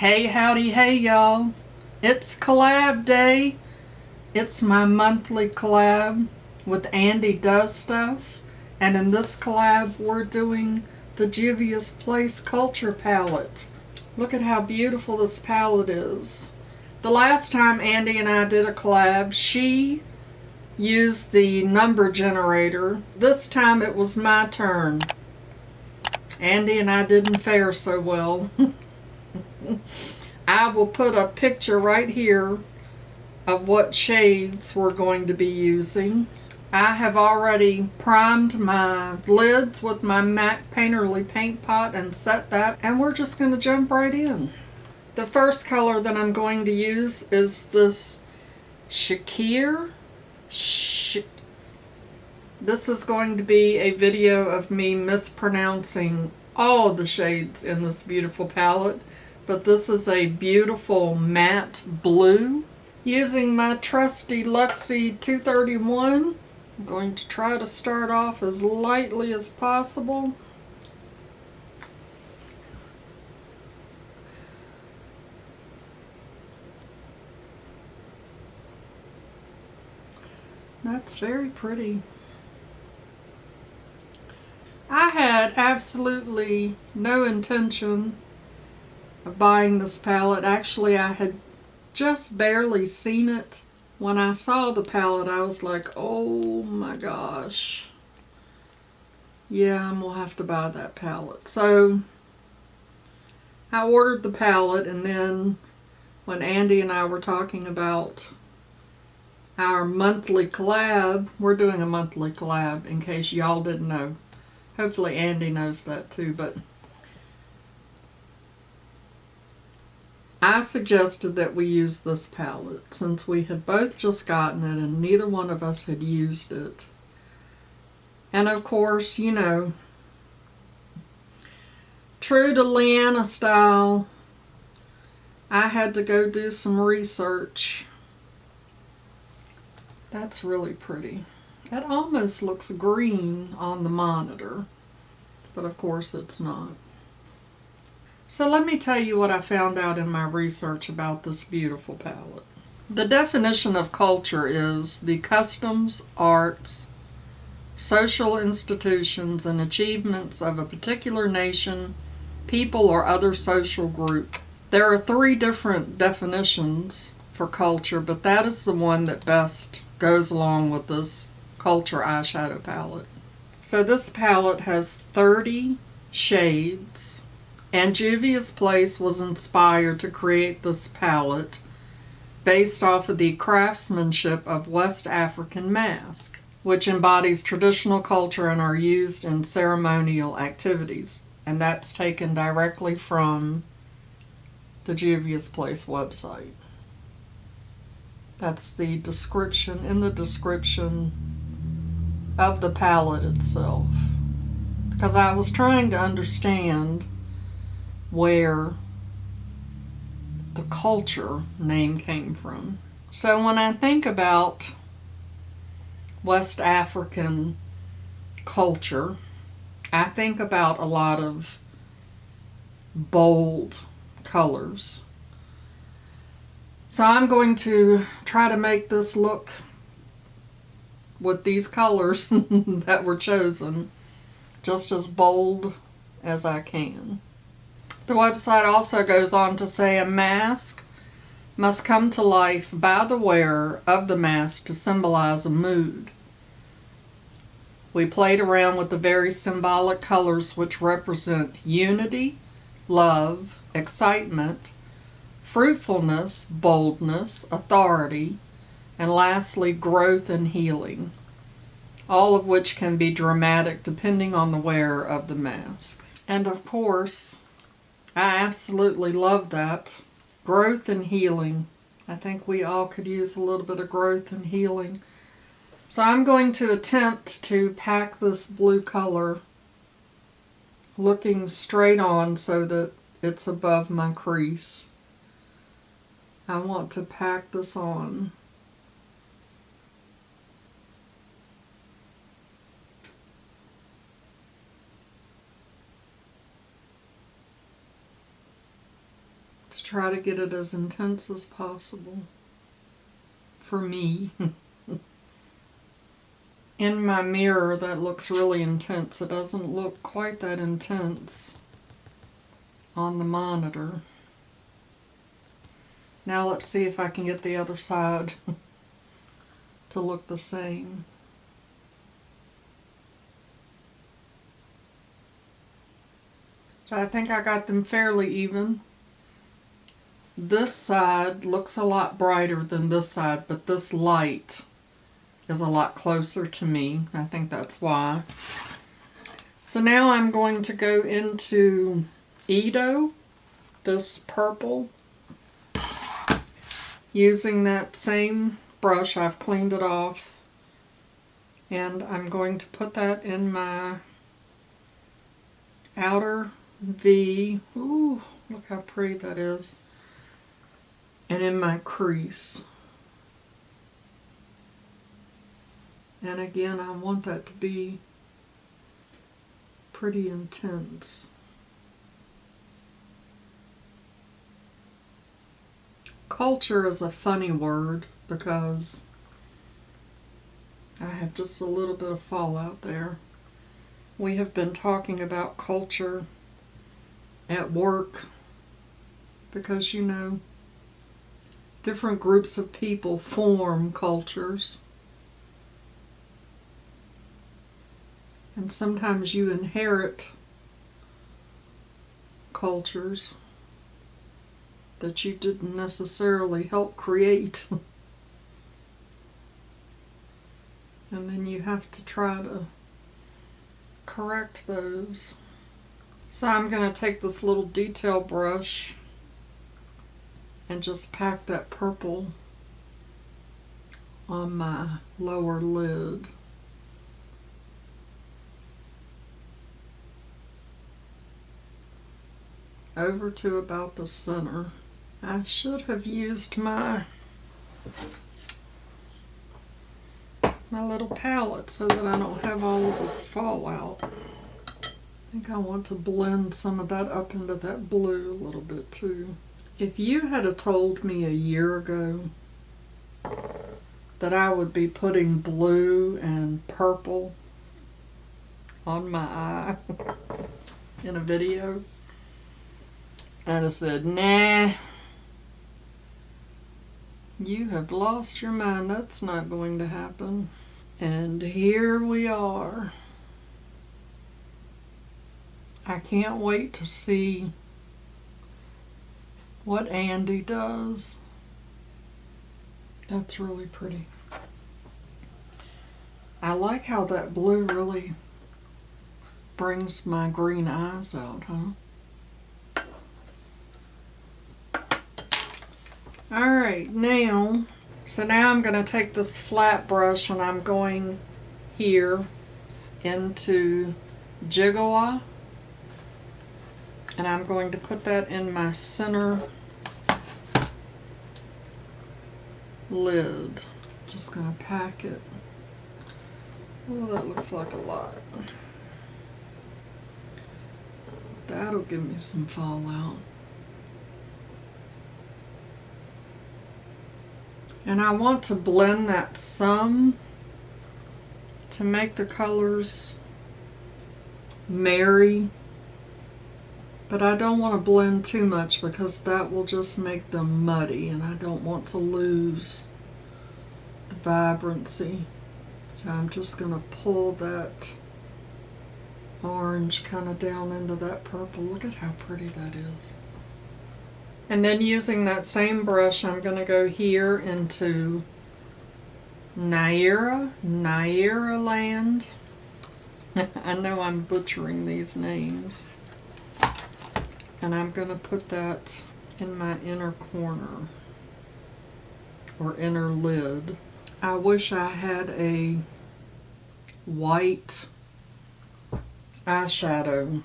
Hey, howdy, hey, y'all. It's collab day. It's my monthly collab with Andi Does Stuff. And in this collab, we're doing the Juvia's Place Culture palette. Look at how beautiful this palette is. The last time Andi and I did a collab, she used the number generator. This time it was my turn. Andi and I didn't fare so well. I will put a picture right here of what shades we're going to be using. I have already primed my lids with my MAC Painterly paint pot and set that, and we're just going to jump right in. The first color that I'm going to use is this Shakir. This is going to be a video of me mispronouncing all the shades in this beautiful palette, but this is a beautiful matte blue. Using my trusty Luxie 231, I'm going to try to start off as lightly as possible. That's very pretty. I had absolutely no intention of buying this palette. Actually, I had just barely seen it. When I saw the palette, I was like, oh my gosh. Yeah, I'm gonna have to buy that palette. So I ordered the palette, and then when Andi and I were talking about our monthly collab, we're doing a monthly collab in case y'all didn't know. Hopefully Andi knows that too, but I suggested that we use this palette since we had both just gotten it and neither one of us had used it. And of course, you know, true to Leanna style, I had to go do some research. That's really pretty. That almost looks green on the monitor, but of course it's not. So let me tell you what I found out in my research about this beautiful palette. The definition of culture is the customs, arts, social institutions, and achievements of a particular nation, people, or other social group. There are 3 different definitions for culture, but that is the one that best goes along with this culture eyeshadow palette. So this palette has 30 shades. And Juvia's Place was inspired to create this palette based off of the craftsmanship of West African mask, which embodies traditional culture and are used in ceremonial activities. And that's taken directly from the Juvia's Place website. That's the description, in the description of the palette itself. Because I was trying to understand where the culture name came from. So when I think about West African culture, I think about a lot of bold colors. So I'm going to try to make this look with these colors that were chosen just as bold as I can. The website also goes on to say a mask must come to life by the wearer of the mask to symbolize a mood. We played around with the very symbolic colors which represent unity, love, excitement, fruitfulness, boldness, authority, and lastly, growth and healing, all of which can be dramatic depending on the wearer of the mask. And of course, I absolutely love that. Growth and healing. I think we all could use a little bit of growth and healing. So I'm going to attempt to pack this blue color looking straight on so that it's above my crease. I want to pack this on. try to get it as intense as possible for me. In my mirror, that looks really intense. It doesn't look quite that intense on the monitor. Now let's see if I can get the other side to look the same. So I think I got them fairly even. This side looks a lot brighter than this side, but this light is a lot closer to me. I think that's why. So now I'm going to go into Edo, this purple, using that same brush. I've cleaned it off, and I'm going to put that in my outer V. Ooh, look how pretty that is. And in my crease. And again, I want that to be pretty intense. Culture is a funny word because I have just a little bit of fallout there. We have been talking about culture at work because, you know, different groups of people form cultures. And sometimes you inherit cultures that you didn't necessarily help create. And then you have to try to correct those. So I'm going to take this little detail brush and just pack that purple on my lower lid. Over to about the center. I should have used my little palette so that I don't have all of this fallout. I think I want to blend some of that up into that blue a little bit too. If you had told me a year ago that I would be putting blue and purple on my eye in a video, I'd have said, nah, you have lost your mind. That's not going to happen. And here we are. I can't wait to see what Andi does. That's really pretty. I like how that blue really brings my green eyes out, huh? Alright, now, so now I'm going to take this flat brush and I'm going here into Juvia, and I'm going to put that in my center lid. Just going to pack it. Oh, that looks like a lot. That'll give me some fallout. And I want to blend that some to make the colors marry, but I don't want to blend too much because that will just make them muddy, and I don't want to lose the vibrancy. So I'm just going to pull that orange kind of down into that purple. Look at how pretty that is. And then using that same brush, I'm going to go here into Naira Land. I know I'm butchering these names. And I'm going to put that in my inner corner, or inner lid. I wish I had a white eyeshadow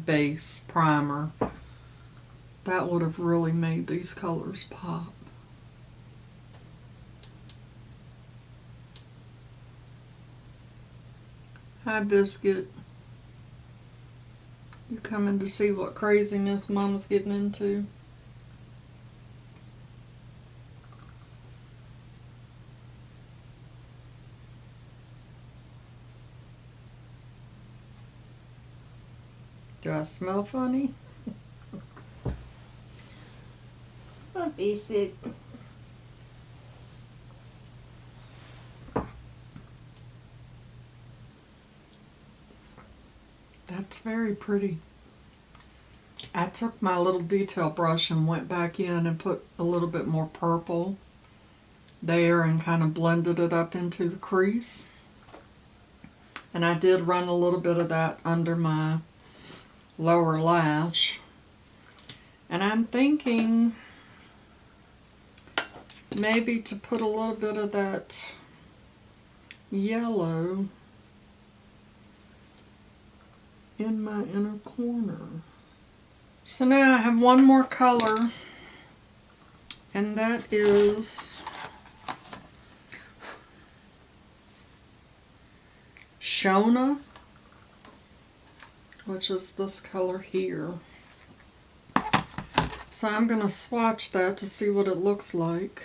base primer. That would have really made these colors pop. Hi, Biscuit. You coming to see what craziness Mama's getting into? Do I smell funny? What is it? That's very pretty. I took my little detail brush and went back in and put a little bit more purple there and kind of blended it up into the crease. And I did run a little bit of that under my lower lash. And I'm thinking maybe to put a little bit of that yellow in my inner corner. So now I have one more color, and that is Shona, which is this color here. So I'm going to swatch that to see what it looks like.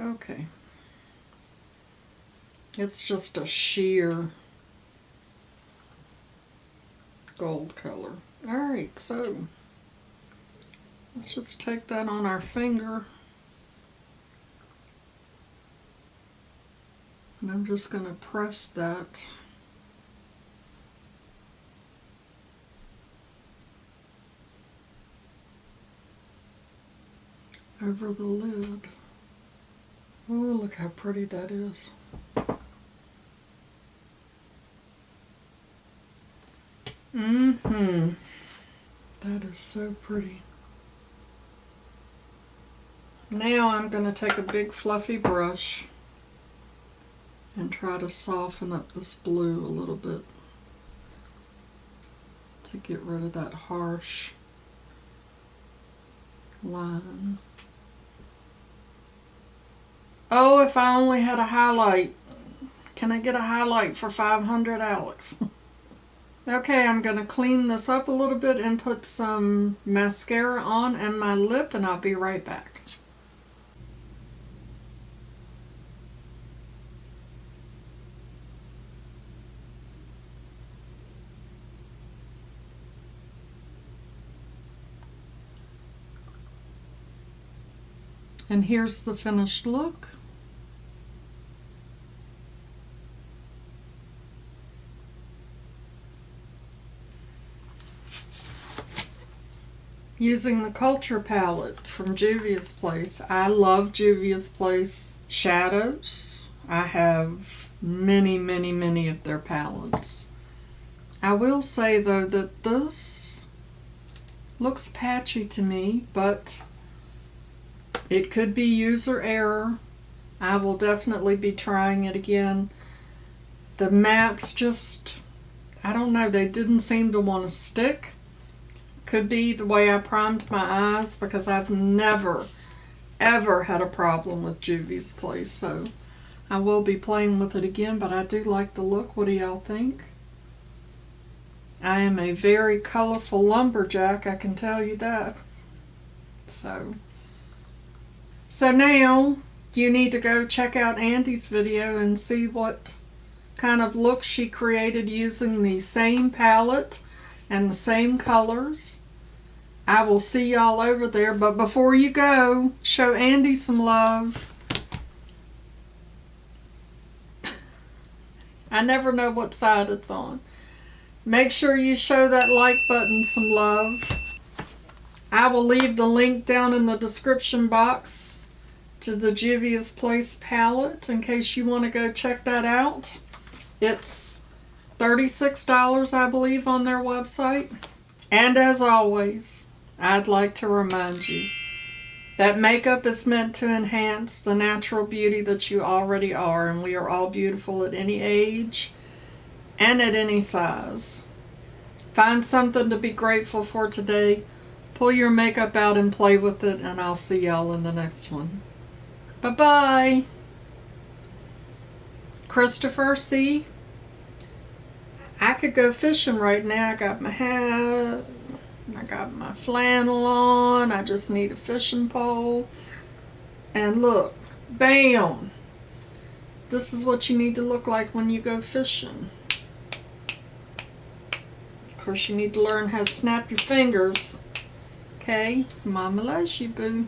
Okay. It's just a sheer gold color. Alright, so let's just take that on our finger. And I'm just going to press that over the lid. Oh, look how pretty that is. That is so pretty. Now I'm going to take a big fluffy brush and try to soften up this blue a little bit to get rid of that harsh line. Oh, if I only had a highlight. Can I get a highlight for 500, Alex? Okay, I'm going to clean this up a little bit and put some mascara on and my lip, and I'll be right back. And here's the finished look. Using the Culture palette from Juvia's Place. I love Juvia's Place shadows. I have many, many, many of their palettes. I will say though that this looks patchy to me, but it could be user error. I will definitely be trying it again. The mattes just, I don't know, they didn't seem to want to stick. Could be the way I primed my eyes, because I've never, ever had a problem with Juvia's Place. So I will be playing with it again, but I do like the look. What do y'all think? I am a very colorful lumberjack, I can tell you that. So now you need to go check out Andi's video and see what kind of look she created using the same palette and the same colors. I will see y'all over there, but before you go, show Andi some love. I never know what side it's on. Make sure you show that like button some love. I will leave the link down in the description box to the Juvia's Place palette in case you want to go check that out. It's $36, I believe, on their website. And as always, I'd like to remind you that makeup is meant to enhance the natural beauty that you already are, and we are all beautiful at any age and at any size. Find something to be grateful for today. Pull your makeup out and play with it, and I'll see y'all in the next one. Bye-bye. Christopher, see? I could go fishing right now. I got my hat, I got my flannel on, I just need a fishing pole. And look, bam! This is what you need to look like when you go fishing. Of course, you need to learn how to snap your fingers. Okay? Mama loves you, boo.